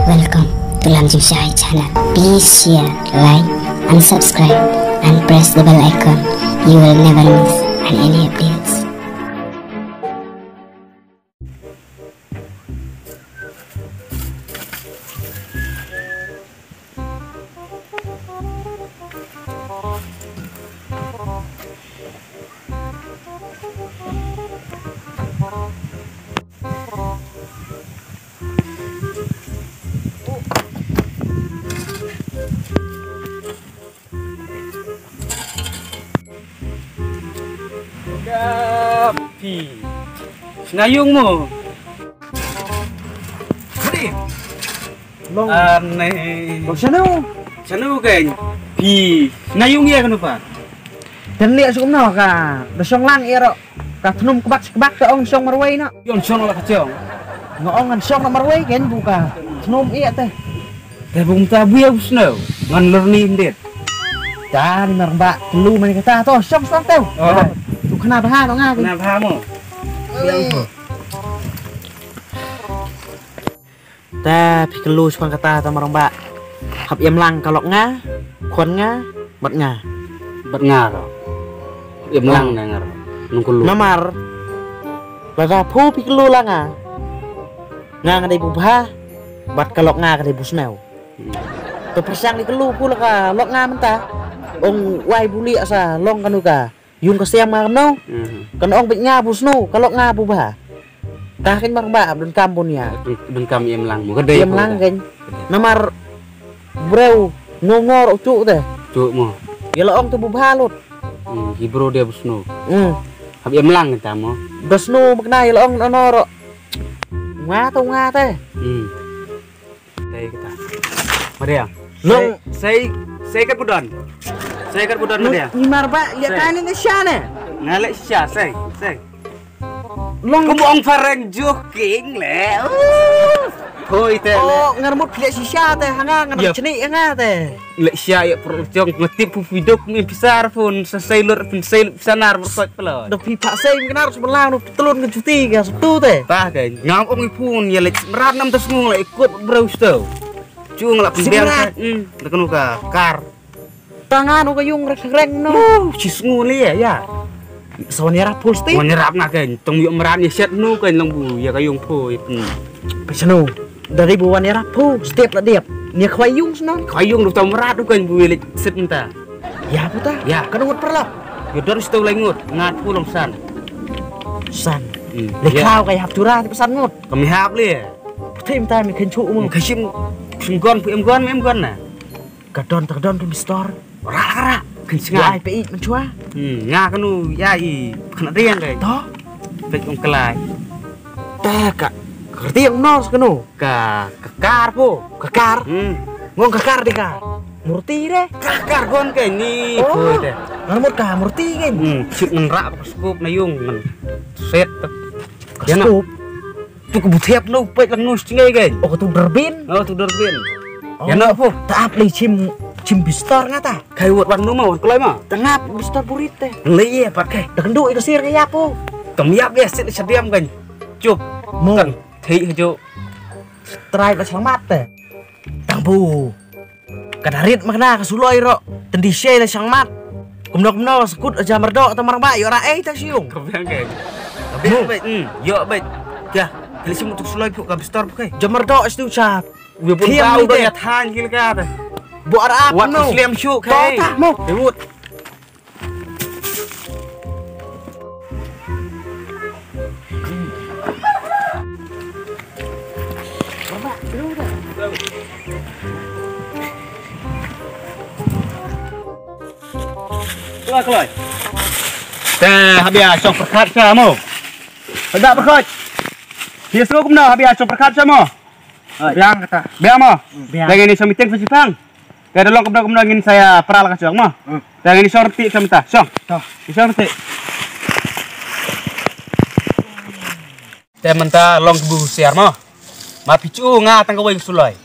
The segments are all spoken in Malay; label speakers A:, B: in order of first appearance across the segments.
A: Welcome to Lamjung Shahid channel. Please share, like and subscribe and press the bell icon. You will never miss any updates.
B: Pi, senayung mo. Hadi.
C: Long.
B: Aneh.
C: Long sanu.
B: Sanu kan? Pi, senayung ya kan apa?
C: Dan lihat sukum no ka. Besong lang iro. Ka tunum kebak ke ong song marway no.
B: Yon song lah kacau.
C: Ngoong ngan song marway kan buka. Tunum iya teh.
B: Teh bung tabu ya busno. Ngan learning dit.
C: Dan merba lu man kata to song song teu.
B: Oh.
C: Tu kenapa ha no nga.
B: Kenapa mo? Yang
C: Ta pikelu sukan kata to merba. Hab yam lang kalok nga. Kon nga, bat nga.
B: bat ngar. Im lang ngar. Nungkulu.
C: Namar. Bada pu pikelu lang nga. Nga nga dai bubha. Bat kalok nga ka dai busnau. To persang di kelu pula ka lok nga menta. Ong wai buli asa long kanu ka. Yung kasiam nga no. Kan ong bit nga busno kalok nga bubha. Kakin marba dun kampun ya.
B: Dun kam im lang mo. Gede.
C: Im lang kan. Namar brew ngongor ucu teh.
B: Cuk mo.
C: Ya ong tu bubha lut.
B: Hibro dia busno. Hab im lang kita mo.
C: Busno makna ya ong onoro. Nga teh.
B: Đây kita. Mari ya.
C: Long
B: Saya kat budan. Saya kat budan mari ya.
C: Ni marba lihat kan ini syane.
B: Ngalek sya saya.
C: Long
B: Kamu ong fareng joking le. Hoi teh le.
C: oh ngarmut lihat si sya teh hanga ngarmut ceni nga teh.
B: Lek sya ya perlu jong ngetip video mi besar pun sesailur pun sanar bersot pelon.
C: Dok pipa saya mungkin harus belang telun ke cuti ga sabtu teh.
B: Tah kan. Ngam ong pun ya lek merat nam tes ngung lek ikut browse tau. Cung lak pembiang. Dekan ka kar.
C: Tangan uga yung rek-rek no.
B: Cis nguli ya.
C: Soalnya rapul sti.
B: Mau nyerap nak kan. Tong yuk merat ya set nu kan long bu ya kayung po.
C: Pesano. Dari buwan ya rapul setiap lah diap. Nia kwayung senon.
B: Kayung lu tau merat tu kan bu lek set minta.
C: Ya puta.
B: Ya.
C: Kan ngut perlap.
B: Ya terus tau lengut ngat pulong san.
C: San. Lek kau kayak haptura di pesan ngut.
B: Kami hap le.
C: Tim ta mi kencu mu.
B: Kashim singgon pu em gon na.
C: Kadon tu di store.
B: Ora kan
C: Ya
B: singa.
C: IPI mencua.
B: Nga kanu ya i kena riang kan.
C: Toh.
B: Pek ong kelai.
C: Teh kak. Kerti yang nos kenu.
B: Kekar po.
C: Kekar. Ngong kekar di ka. Murti deh.
B: Kekar gon kan ni po teh.
C: Ngarmut ka murti kan.
B: Sip menrak skup na yung men set.
C: Kaskup.
B: Tu kebutiap nu pek lang nus tingay kan.
C: Oh tu derbin.
B: Oh tu dorbin.
C: Ya no po. Taap li cim bistor ngata.
B: Kai wot wan nu mau kelai ma.
C: Tengap bistor burit teh.
B: Lei ya pat kai.
C: Dekenduk itu sir kayak po.
B: Temiap ya set sediam kan. Cup.
C: Mo.
B: Kan thei jo.
C: Try lah selamat teh. Tampu. Kadarit makna kasuloi ro. Tendi syai lah selamat. Kumno sekut aja merdok atau marang bayi ora teh siung.
B: Kebiang kan. Kebiang baik. Yo baik. Ya. Kali sih untuk sulai pu ka bistor kai.
C: Jam merdok itu cap.
B: Gue pun tahu dah ya than gil ka.
C: Bu ara apa
B: Wat
C: no?
B: slim syuk kai.
C: Tah mo.
B: Ribut. Kelai. Tah habis cong perkat kamu. Hendak perkat. Dia suruh kamu dah habis cong perkat kamu. Biang kata. Biang mo. Lagi ini saya meeting Jepang. Kaya dalawang kamu ingin saya peral ka mo. Yang ini sorti sa minta. Song. Sorti. Teh menta long bu siar mo. Mapicu nga tang kawai sulai.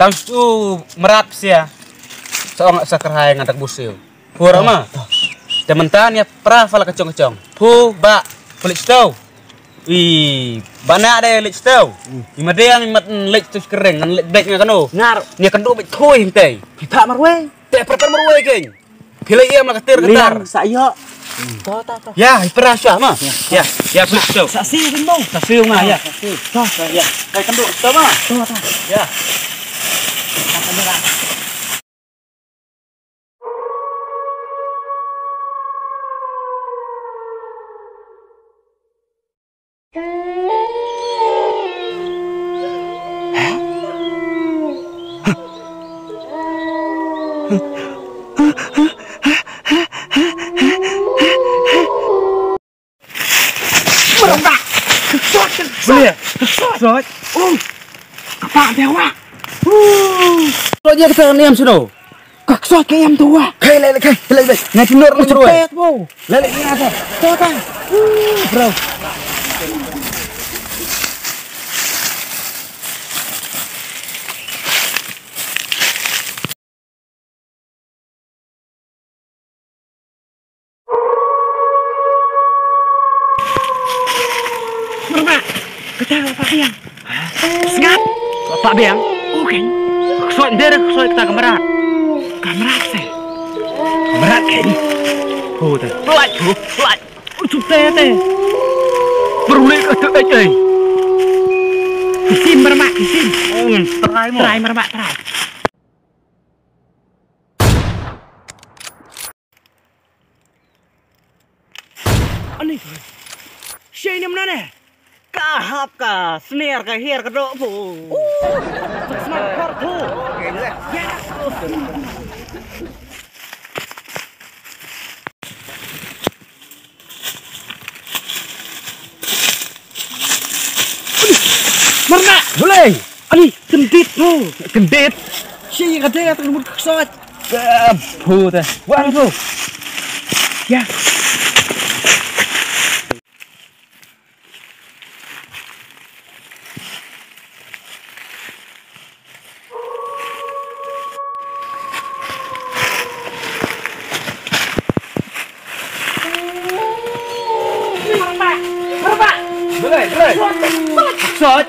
B: Tang su merat sia. Seorang sakerhay ngadak busil. Pura mah. Tementan ya pra fala kecong-kecong. Pu ba pelik stau. banyak ada lek tau. Ima dia yang lek tu kering, lek dek ngano.
C: Ngar,
B: Ni kan do bet thoi hinte.
C: kita marwe.
B: Te pertan marwe keng. Pila ia mak ketir ketar.
C: Liang saya. Toh.
B: Ya, perasya mah. Ya beli tau.
C: Saksi kan dong.
B: Sasil mah ya.
C: Toh.
B: Ya. Kai kan do tau mah.
C: Toh.
B: Ya. Boleh. Sot.
C: Apa dewa?
B: Sot dia kita niam suno.
C: Kaksot kayam tua.
B: Kai lele. Ngai tinur lu terus.
C: Cepet mo.
B: Lele ni ada.
C: Toh.
B: Bro.
C: Merma. Kita Pak Biang. Sengat.
B: Pak Biang.
C: Oke.
B: Sot dia sot kita kamerat.
C: Kamerat se.
B: Kamerat keng. Oh tu. Pelat.
C: Ucup teh.
B: Berulik ke ai.
C: Isin merma, isin.
B: Try mo.
C: Try merma, try. Ani. Siya ni mana?
B: Kahap ka, snare ka here ka do po.
C: Smart car tu. Ya. Merna.
B: Boleh.
C: Ani, kendit mo.
B: Kendit.
C: Siya kata yang terlalu kesot.
B: Pu tu. Wan tu.
C: Ya.
B: Boleh. Sot.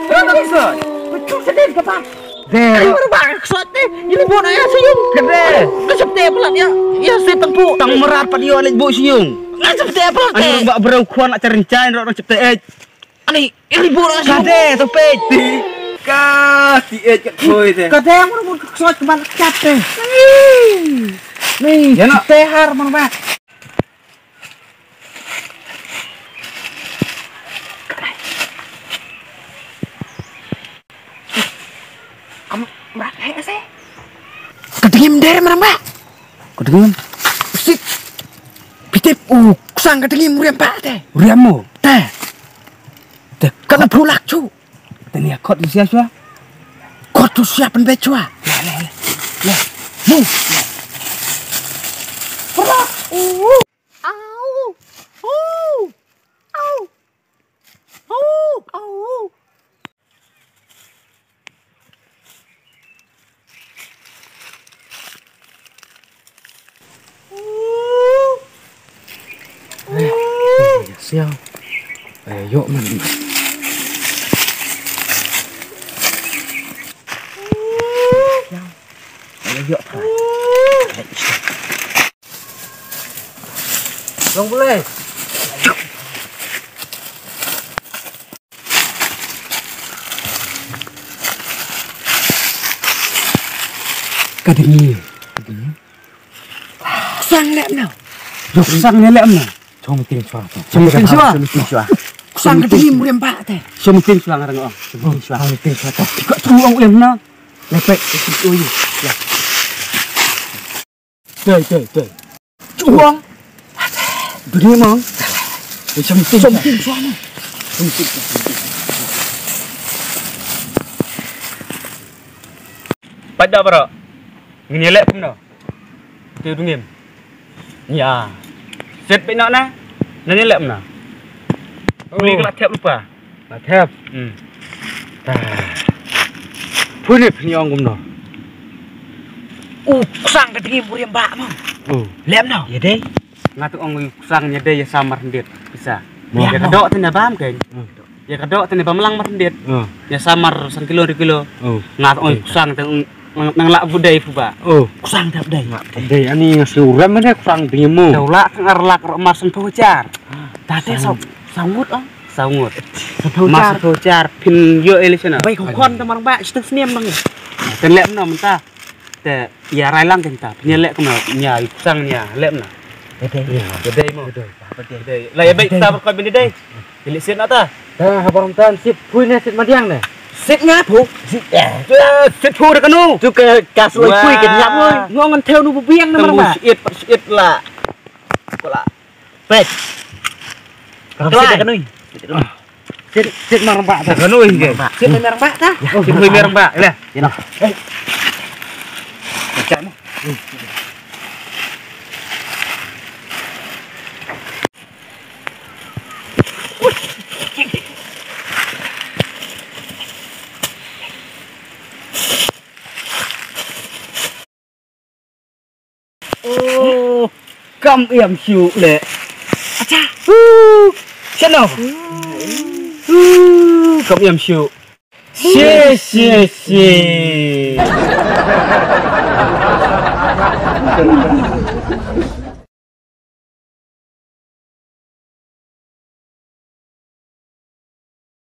B: Kenapa sot?
C: Betul sedih kapan?
B: Der.
C: Merma kesot ni. Ini buat ayah sayung.
B: Kede.
C: Kesep teh pelat ya. Ya saya tempu.
B: Tang merat pa dia lek bu siung.
C: Kesep teh pelat teh.
B: Anu bak berau kuan nak cerencai ro cepte ej.
C: Ani, ini buat ayah sayung.
B: Kade tu peti. Ka ti ej kat koi te.
C: Kata yang mana pun kesot kemana cat teh. Nih,
B: Ya, nak.
C: tehar merma. Kamu merah sih? Kedengim dari merma.
B: Kedengin.
C: Sip. Pitip. Kusang kedengim muriam pak teh.
B: Uriamu.
C: Teh. Teh. Kena berulak cu.
B: Tani akot di sia-sia.
C: Kau tu siapin becua. Ya. Mu. Berak. Au. Au.
B: Siao. Yuk mandi. Yuk. Long boleh. Kadang
C: Sang lep nào.
B: Yuk sang nelek mana?
C: Chong tin chua.
B: Chong tin chua.
C: Sang kedengim muriam pak teh.
B: Chong tin chua ngarang ong. Chong tin chua.
C: Chong tin chua.
B: Kau tuang ulam na. Lepek itu oi. Ya. Tei.
C: Chuang.
B: Beri mong. Chong tin
C: chua nào.
B: Pada bro. Ngini lek pun dah. Tu dungim. Ya. Set pe nak na. Nani lek mana? Beli kelak tap lupa. Nak tap. Punip ni orang gumno.
C: Sang kedengim muriam pak mau. Lep nào.
B: Ya deh. Ngatu orang kusang nya deh ya samar ndet. Bisa. Ya kedok tena bam kan. Ya kedok tena bamelang marendit. Ya samar sang kilo di kilo. Ngat oi kusang teng nang lak budai fuba.
C: Kusang dah budai.
B: Budai ani suram mana kusang dengemu. Daulak ngarlak emas sentojar.
C: Tadi sangut ah.
B: Sangut.
C: Sentojar.
B: Mas sentojar pin yo elisana.
C: Baik kon teman mbak seteng seniam bang.
B: Ten lek no mentah. Te ya rai lang kan ta. Nyelek kemana? Nya kusang nya lek na. Budai mo. Budai. Lah ya baik kita berkoi bini dai. Pilih sit ta.
C: Dah abang tan sip puina sip madiang dah.
B: Sit ngáp hụ. Sit phu được canu.
C: Chú cá sấu phui cái nhắm ơi. Ngon ăn theo nu biang nữa mà.
B: Sit là gọi là
C: pet. Kalau sit kan nuy. Sit marang bak ta.
B: canu hình
C: Sit marang bak ta.
B: Sit hơi merang bak. Lah.
C: Ya noh.
B: Cak mo. Cam yểm chịu lệ.
C: Acha.
B: Chân nào. Cam yểm chịu. Xê xê xê.